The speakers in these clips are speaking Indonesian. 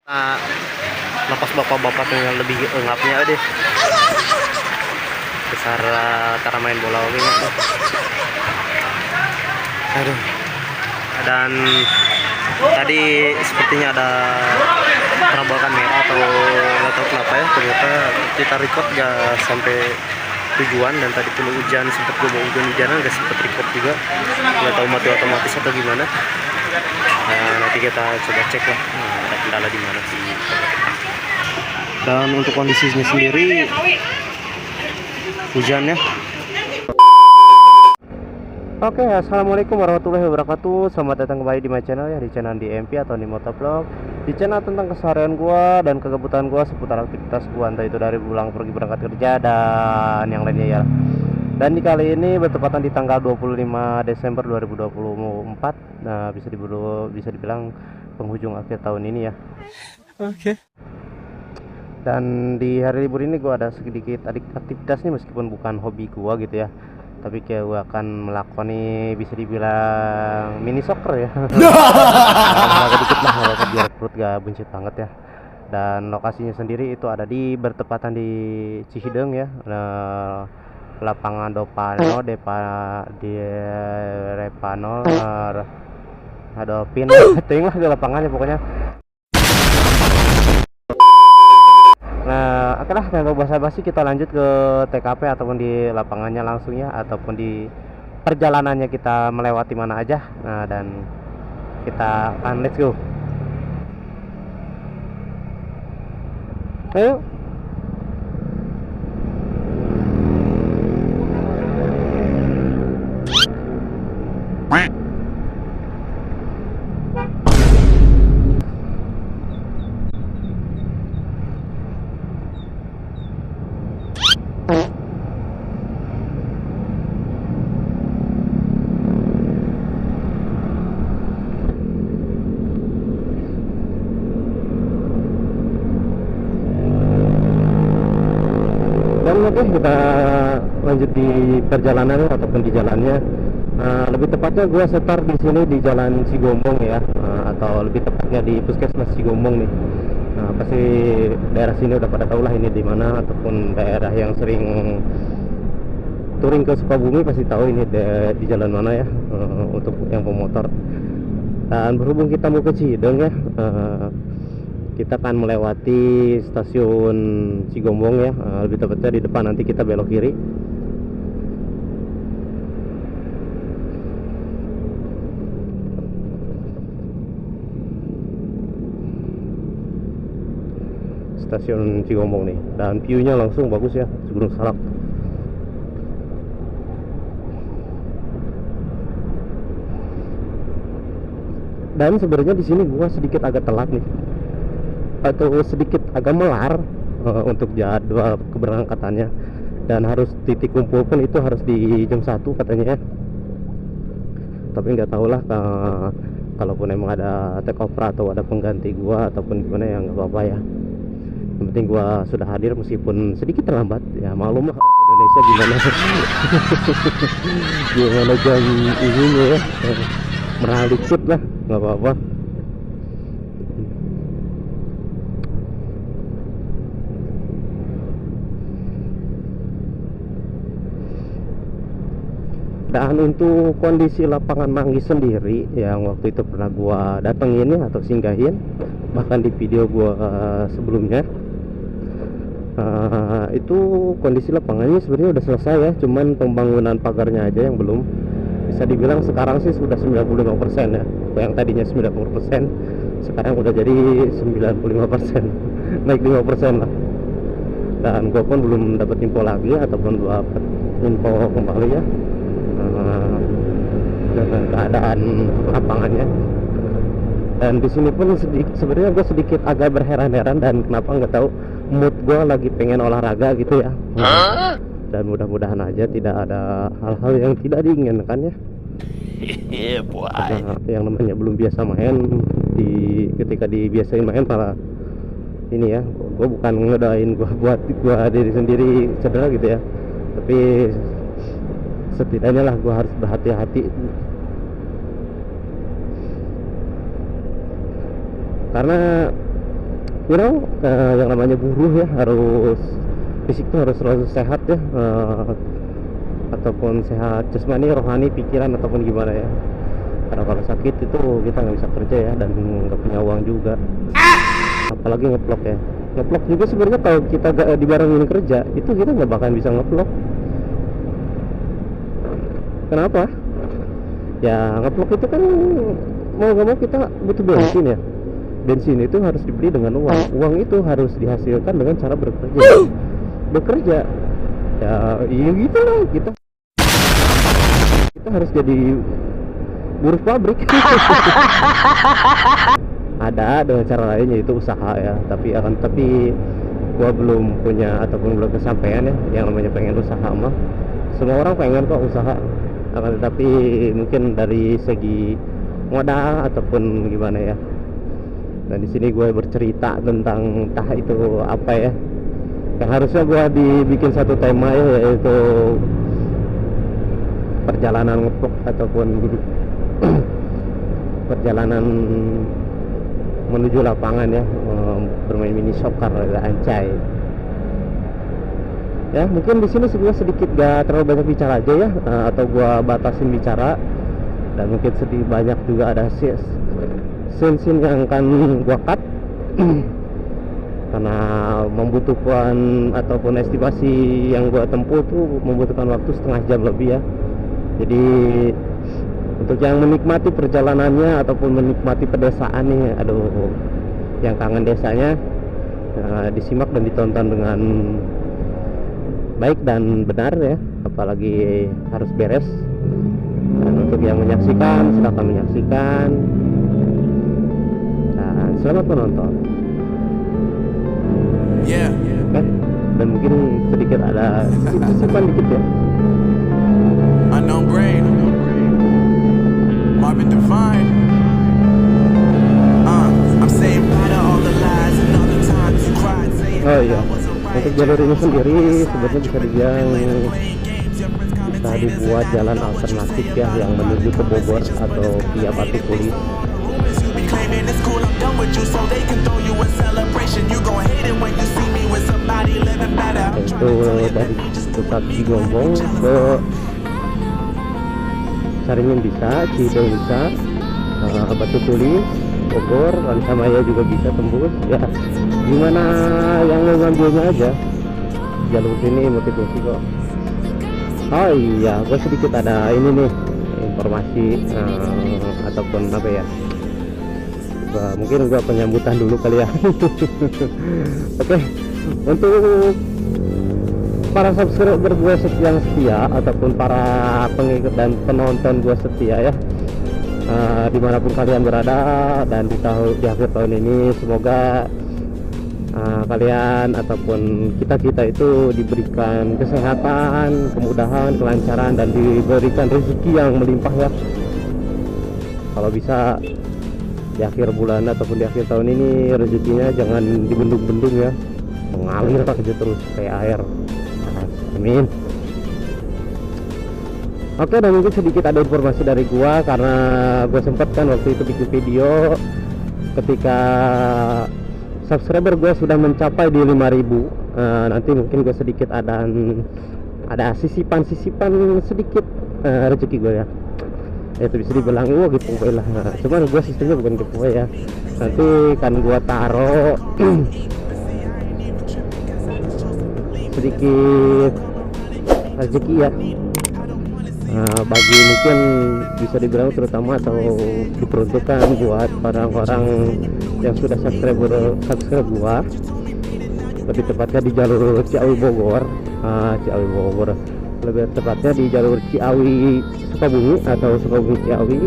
Nah, lepas bapak-bapak yang lebih engapnya deh besar cara main bola oke nya. Aduh. Dan tadi sepertinya ada perambakan merah atau nggak tahu kenapa ya, ternyata kita record gak sampai tujuan, dan tadi tuh hujan, sempat gue mau hujan-hujanan gak sempet record juga, nggak tahu mati otomatis atau gimana. Nah, nanti kita coba cek lah ada kendala di mana sih. Dan untuk kondisinya sendiri hujannya. Oke, assalamualaikum warahmatullahi wabarakatuh. Selamat datang kembali di my channel ya, di channel DMP atau di Motovlog, di channel tentang keseharian gua dan kegabutan gua seputar aktivitas gua, entah itu dari pulang pergi berangkat kerja dan yang lainnya ya. Dan di kali ini bertepatan di tanggal 25 Desember 2024. Nah, bisa dibilang penghujung akhir tahun ini ya. Oke. Dan di hari libur ini gua ada sedikit aktivitas nih, meskipun bukan hobi gua gitu ya, tapi kayak gue akan melakoni bisa dibilang mini soccer ya. Agak dikit lah biar perut gak buncit banget ya. Dan lokasinya sendiri itu ada di bertepatan di Cihideng ya. Lapangan Dopano di Repano ada pin ting lah di lapangannya pokoknya. Nah, oke lah, tanpa basa-basi kita lanjut ke TKP ataupun di lapangannya langsung ya, ataupun di perjalanannya kita melewati mana aja. Nah, dan kita akan let's go. Ayo. Dan oke, kita lanjut di perjalanan ataupun di jalannya. Lebih tepatnya gue setar di sini di Jalan Cigombong ya, atau lebih tepatnya di Puskesmas Cigombong nih. Nah, pasti daerah sini udah pada tahu lah ini di mana, ataupun daerah yang sering touring ke Sukabumi pasti tahu ini di jalan mana ya, untuk yang pemotor. Dan berhubung kita mau ke Cihideng ya, kita akan melewati stasiun Cigombong ya, lebih tepatnya di depan, nanti kita belok kiri. Stasiun Cigombong nih, dan view-nya langsung bagus ya, Gunung Salak. Dan sebenarnya di sini gua sedikit agak telat nih, atau sedikit agak melar untuk jadwal keberangkatannya, dan harus titik kumpul pun itu harus di jam 1 katanya ya. Tapi nggak tahu lah, kalaupun emang ada take over atau ada pengganti gua ataupun gimana ya, nggak apa-apa ya. Yang penting gua sudah hadir meskipun sedikit terlambat ya, maklum lah orang Indonesia gimana. Gimana jam ini ya, merah dikit lah, nggak apa-apa. Dan untuk kondisi lapangan Manggis sendiri yang waktu itu pernah gua datengin ya, atau singgahin, bahkan di video gua sebelumnya, itu kondisi lapangannya sebenarnya udah selesai ya, cuman pembangunan pagarnya aja yang belum. Bisa dibilang sekarang sih sudah 95% ya, yang tadinya 90% sekarang udah jadi 95%, naik 5% lah. Dan gua pun belum dapat info lagi ataupun dapat info kembali ya dengan keadaan lapangannya. Dan di sini pun sebenarnya gue sedikit agak berheran-heran, dan kenapa nggak tahu, mood gue lagi pengen olahraga gitu ya. Dan mudah-mudahan aja tidak ada hal-hal yang tidak diinginkan ya. Karena yang namanya belum biasa main, ketika dibiasain main malah ini ya, gue bukan ngedoain buat gue diri sendiri cedera gitu ya, tapi setidaknya lah gue harus berhati-hati. Karena yang namanya buruh ya, harus fisik tuh harus selalu sehat ya, ataupun sehat jasmani, rohani, pikiran ataupun gimana ya. Karena kalau sakit itu kita nggak bisa kerja ya, dan nggak punya uang juga. Apalagi ngevlog ya. Ngevlog juga sebenarnya kalau kita gak dibarengin kerja itu kita nggak bakal bisa ngevlog. Kenapa? Ya ngevlog itu kan mau nggak mau kita butuh bensin ya. Bensin itu harus dibeli dengan uang. Uang itu harus dihasilkan dengan cara bekerja. Ya iya gitu lah, kita harus jadi buruh pabrik. Ada dengan cara lain yaitu usaha ya, tapi gua belum punya ataupun belum kesampaian ya yang namanya pengen usaha mah. Semua orang pengen kok usaha, akan tetapi mungkin dari segi modal ataupun gimana ya. Dan di sini gue bercerita tentang entah itu apa ya, yang harusnya gue dibikin satu tema ya, yaitu perjalanan ngevlog ataupun perjalanan menuju lapangan ya, bermain mini soccer anjay. Ya mungkin di sini gue sedikit gak terlalu banyak bicara aja ya, atau gue batasin bicara, dan mungkin sedikit banyak juga ada scene yang akan gue cut karena membutuhkan ataupun estimasi yang gue tempuh tuh membutuhkan waktu setengah jam lebih ya. Jadi untuk yang menikmati perjalanannya ataupun menikmati pedesaan nih, aduh, yang kangen desanya, disimak dan ditonton dengan baik dan benar ya, apalagi harus beres. Dan untuk yang menyaksikan, silakan menyaksikan dan selamat menonton. Dan mungkin sedikit ada sisipan dikit ya. Unknown brain, Marvin Divine. I'm saying bye to all the lies and all the times you cried. Oh iya, untuk jalur ini sendiri sebenarnya bisa dibilang bisa dibuat jalan alternatif ya, yang menuju ke Bogor atau via Batu Tulis. Itu dari pusat Cigombong ke Caringin bisa, Cideng bisa, Batu Tulis, Bogor, Lansamaya juga bisa tembus ya. Gimana yang mau ngambilnya aja, jalur sini motivasi kok. Oh iya, gue sedikit ada ini nih informasi ataupun apa ya, mungkin gue penyambutan dulu kali ya. Oke, untuk para subscriber gue yang setia ataupun para pengikut dan penonton gue setia ya, dimanapun kalian berada, dan di akhir tahun ini semoga kalian ataupun kita itu diberikan kesehatan, kemudahan, kelancaran, dan diberikan rezeki yang melimpah ya. Kalau bisa di akhir bulan ataupun di akhir tahun ini rezekinya jangan dibendung-bendung ya, mengalir aja terus kayak air. Amin. Oke, dan mungkin sedikit ada informasi dari gua, karena gue sempat kan waktu itu bikin video ketika subscriber gue sudah mencapai di 5.000. Nanti mungkin gue sedikit ada sisipan sedikit rezeki gue ya. Itu bisa dibilang giveaway lah. Cuman gue sistemnya bukan giveaway ya. Nanti kan gue taruh sedikit rezeki ya, bagi mungkin bisa dibilang terutama atau diperuntukkan buat orang-orang yang sudah subscribe gua, lebih tepatnya di jalur Ciawi Bogor, lebih tepatnya di jalur Ciawi Sukabumi atau Sukabumi Ciawi.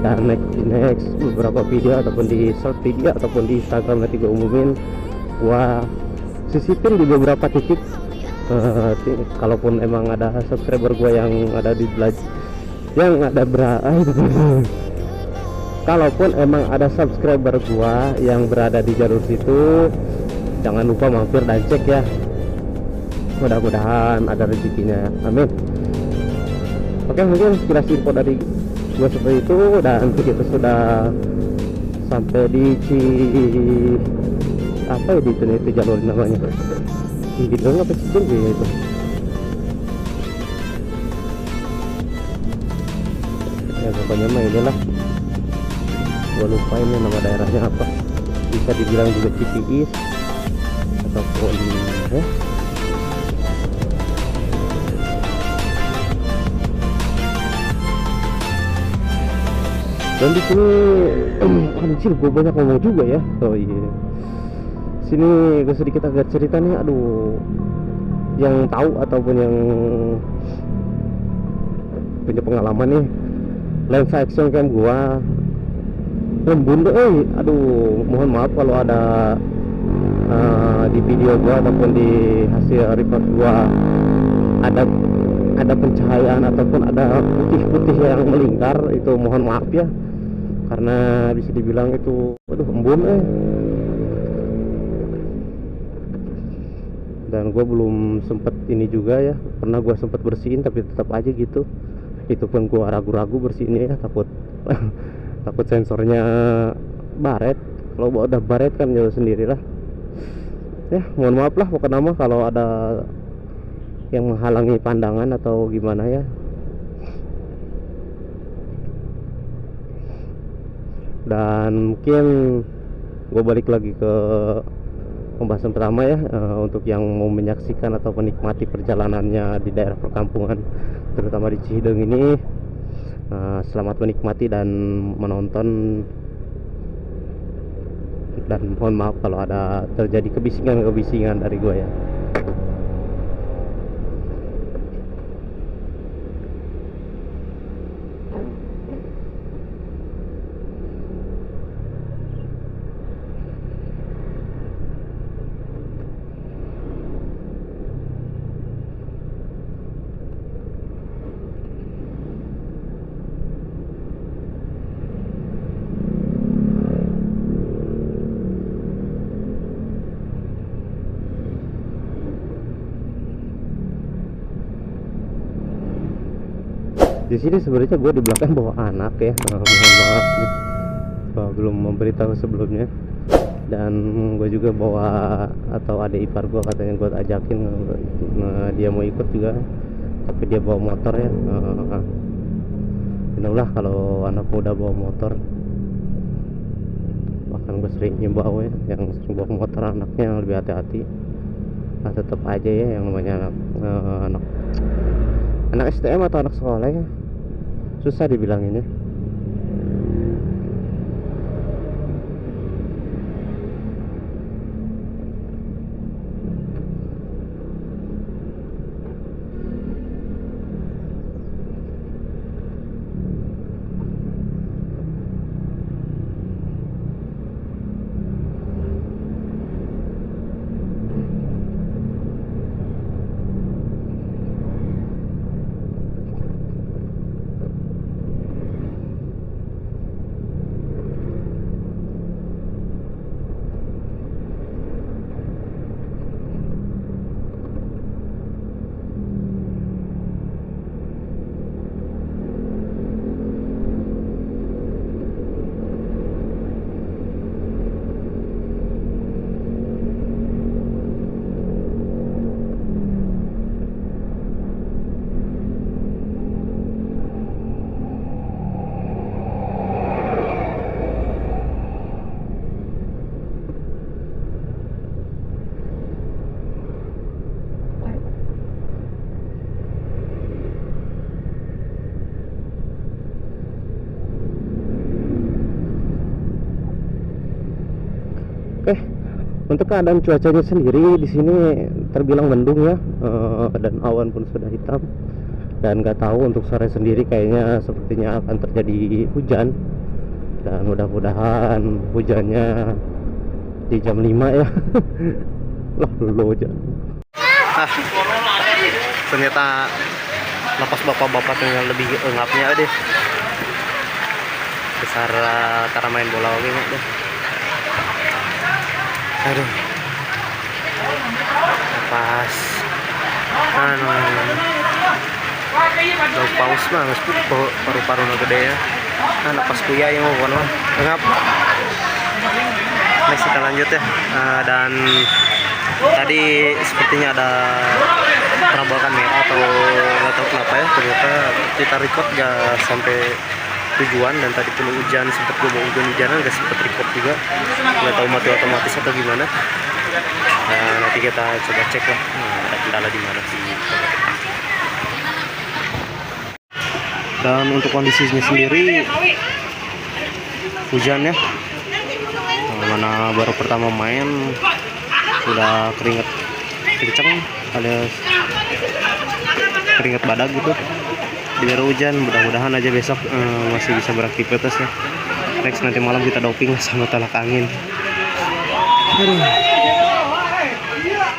Dan next beberapa video ataupun di short video ataupun di Instagram nanti gua umumin, gua sisipin di beberapa titik. Kalaupun emang ada subscriber gue yang ada di kalaupun emang ada subscriber gue yang berada di jalur situ, jangan lupa mampir dan cek ya. Mudah-mudahan ada rezekinya, amin. Oke, mungkin inspirasi info dari gue seperti itu, dan kita sudah sampai di apa ya itu jalur namanya, Cideng apa Cideng ya itu. Ya pokoknya mah inilah, gua lupa ini nama daerahnya apa, bisa dibilang juga Cipiis ataupun ya. Dan di sini anjir gue banyak ngomong juga ya. Oh iya, sini gue sedikit agak cerita nih. Aduh, yang tahu ataupun yang punya pengalaman nih, lensa action cam gua embun deh. Aduh, mohon maaf kalau ada di video gua ataupun di hasil record gua ada pencahayaan ataupun ada putih-putih yang melingkar, itu mohon maaf ya, karena bisa dibilang itu aduh embun dan gue belum sempet ini juga ya, pernah gue sempet bersihin tapi tetap aja gitu. Itu pun gue ragu-ragu bersihinnya ya, takut takut sensornya baret. Kalau udah baret kan jauh sendirilah ya. Mohon maaf lah pokoknya mah kalau ada yang menghalangi pandangan atau gimana ya. Dan mungkin gue balik lagi ke pembahasan pertama ya, untuk yang mau menyaksikan atau menikmati perjalanannya di daerah perkampungan terutama di Cideng ini, selamat menikmati dan menonton. Dan mohon maaf kalau ada terjadi kebisingan dari gue ya. Di sini sebenarnya gue di belakang bawa anak ya, mohon maaf nih, belum memberitahu sebelumnya. Dan gue juga bawa, atau adik ipar gue katanya gue ajakin, dia mau ikut juga, tapi dia bawa motor ya. Inilah kalau anak muda bawa motor, bahkan gue sering himbau ya, yang sering bawa motor anaknya lebih hati-hati. Nah tetap aja ya, yang namanya anak STM atau anak sekolah ya, susah dibilanginnya. Untuk keadaan cuacanya sendiri di sini terbilang mendung ya, dan awan pun sudah hitam. Dan nggak tahu untuk sore sendiri kayaknya sepertinya akan terjadi hujan. Dan mudah-mudahan hujannya di jam 5 ya. Lah dulu hujan. Ternyata lepas bapak-bapak yang lebih engapnya deh. Besar cara main bola oke deh. Aduh, pas paus mah nges paru-paru gede ya. Pas kuya yang mau ngap next kita lanjut ya. Dan tadi sepertinya ada perambakan merah atau nggak tahu kenapa ya, ternyata kita record gak sampai tujuan, dan tadi pun hujan, sempat gue mau hujan-hujanan gak sempet record juga, nggak tahu mati otomatis atau gimana. Nanti kita coba cek lah ada kendala di mana sih. Dan untuk kondisinya sendiri hujan ya, mana baru pertama main sudah keringet kenceng, ada keringet badak gitu di daerah hujan. Mudah-mudahan aja besok masih bisa beraktivitas ya. Next nanti malam kita doping sama tolak angin. Aduh.